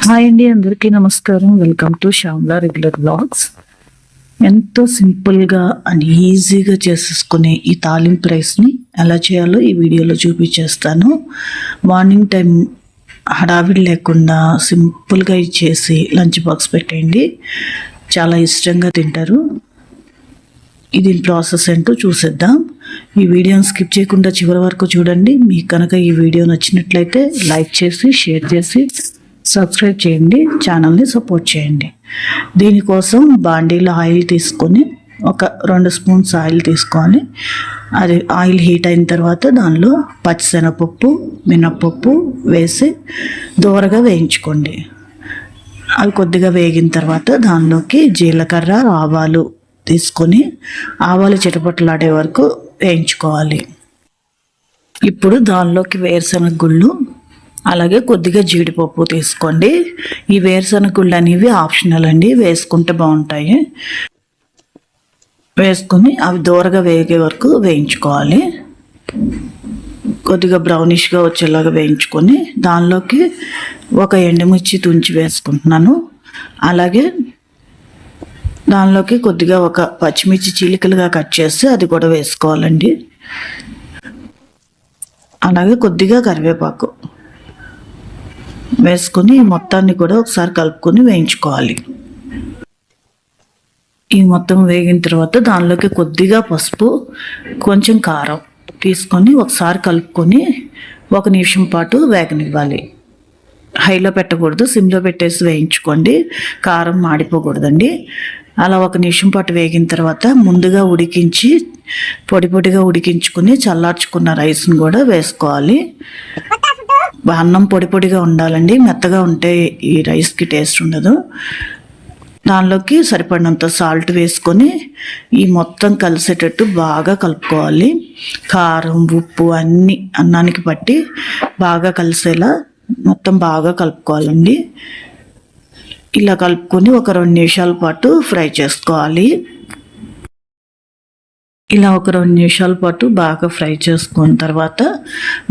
Hi అండి, అందరికీ నమస్కారం. Welcome to Shyamla regular blogs. ఎంతో సింపుల్గా అండ్ ఈజీగా చేసేసుకునే ఈ తాలింపు రైస్ని ఎలా చేయాలో ఈ వీడియోలో చూపించేస్తాను. మార్నింగ్ టైం హడావిడి లేకుండా సింపుల్గా ఇచ్చేసి లంచ్ బాక్స్ పెట్టేయండి, చాలా ఇష్టంగా తింటారు. ఇది ప్రాసెస్ ఏంటో చూసేద్దాం. ఈ వీడియోని స్కిప్ చేయకుండా చివరి వరకు చూడండి. మీకు కనుక ఈ వీడియో నచ్చినట్లయితే లైక్ చేసి షేర్ చేసి సబ్స్క్రైబ్ చేయండి, ఛానల్ని సపోర్ట్ చేయండి. దీనికోసం బాండీలో ఆయిల్ తీసుకొని ఒక 2 స్పూన్స్ ఆయిల్ తీసుకొని అది ఆయిల్ హీట్ అయిన తర్వాత దానిలో పచ్చిశనగపప్పు మినప్పప్పు వేసి దోరగా వేయించుకోండి. అవి కొద్దిగా వేగిన తర్వాత దానిలోకి జీలకర్ర ఆవాలు తీసుకొని ఆవాలు చిటపట్లాడే వరకు వేయించుకోవాలి. ఇప్పుడు దానిలోకి వేరుశనగ గుళ్ళు అలాగే కొద్దిగా జీడిపప్పు తీసుకోండి. ఈ వేరుశనగ గుళ్ళు అనేవి ఆప్షనల్ అండి, వేసుకుంటే బాగుంటాయి. వేసుకొని అవి దూరగా వేగే వరకు వేయించుకోవాలి. కొద్దిగా బ్రౌనిష్గా వచ్చేలాగా వేయించుకొని దానిలోకి ఒక ఎండుమిర్చి తుంచి వేసుకుంటున్నాను. అలాగే దానిలోకి కొద్దిగా ఒక పచ్చిమిర్చి చీలికలుగా కట్ చేసి అది కూడా వేసుకోవాలండి. అలాగే కొద్దిగా కరివేపాకు వేసుకొని మొత్తాన్ని కూడా ఒకసారి కలుపుకొని వేయించుకోవాలి. ఈ మొత్తం వేగిన తర్వాత దానిలోకి కొద్దిగా పసుపు కొంచెం కారం తీసుకొని ఒకసారి కలుపుకొని 1 నిమిషం పాటు వేగనివ్వాలి. హైలో పెట్టకూడదు, సిమ్లో పెట్టేసి వేయించుకోండి, కారం మాడిపోకూడదండి. అలా 1 నిమిషం పాటు వేగిన తర్వాత ముందుగా ఉడికించి పొడిగా ఉడికించుకుని చల్లార్చుకున్న రైస్ని కూడా వేసుకోవాలి. అన్నం పొడిగా ఉండాలండి, మెత్తగా ఉంటే ఈ రైస్కి టేస్ట్ ఉండదు. దానిలోకి సరిపడినంత సాల్ట్ వేసుకొని ఈ మొత్తం కలిసేటట్టు బాగా కలుపుకోవాలి. కారం ఉప్పు అన్నీ అన్నానికి పట్టి బాగా కలిసేలా మొత్తం బాగా కలుపుకోవాలండి. ఇలా కలుపుకొని ఒక 2 నిమిషాల పాటు ఫ్రై చేసుకోవాలి. ఇలా ఒక 2 నిమిషాల పాటు బాగా ఫ్రై చేసుకున్న తర్వాత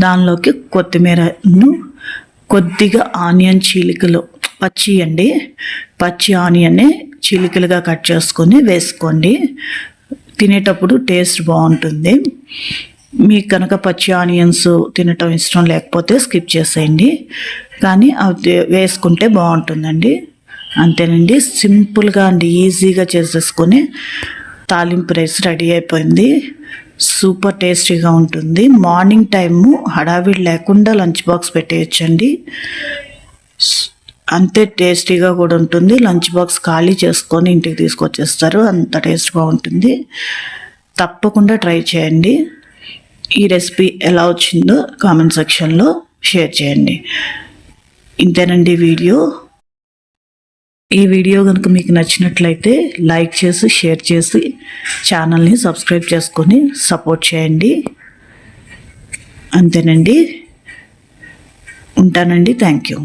దానిలోకి కొత్తిమీరను కొద్దిగా ఆనియన్ చీలికలు పచ్చి ఆనియన్ని చీలికలుగా కట్ చేసుకొని వేసుకోండి. తినేటప్పుడు టేస్ట్ బాగుంటుంది. మీకు కనుక పచ్చి ఆనియన్స్ తినటం ఇష్టం లేకపోతే స్కిప్ చేసేయండి, కానీ అవి వేసుకుంటే బాగుంటుందండి. అంతేనండి, సింపుల్గా అండ్ ఈజీగా చేసేసుకొని తాలింపు రైస్ రెడీ అయిపోయింది. సూపర్ టేస్టీగా ఉంటుంది. మార్నింగ్ టైము హడావిడి లేకుండా లంచ్ బాక్స్ పెట్టేయచ్చండి, అంతే టేస్టీగా కూడా ఉంటుంది. లంచ్ బాక్స్ ఖాళీ చేసుకొని ఇంటికి తీసుకొచ్చేస్తారు, అంత టేస్ట్గా ఉంటుంది. తప్పకుండా ట్రై చేయండి. ఈ రెసిపీ ఎలా వచ్చిందో కామెంట్ సెక్షన్లో షేర్ చేయండి. ఇంతేనండి వీడియో. ఈ వీడియో కనుక మీకు నచ్చినట్లయితే లైక్ చేసి షేర్ చేసి ఛానల్ని సబ్స్క్రైబ్ చేసుకొని సపోర్ట్ చేయండి. అంతేనండి, ఉంటానండి. Thank you.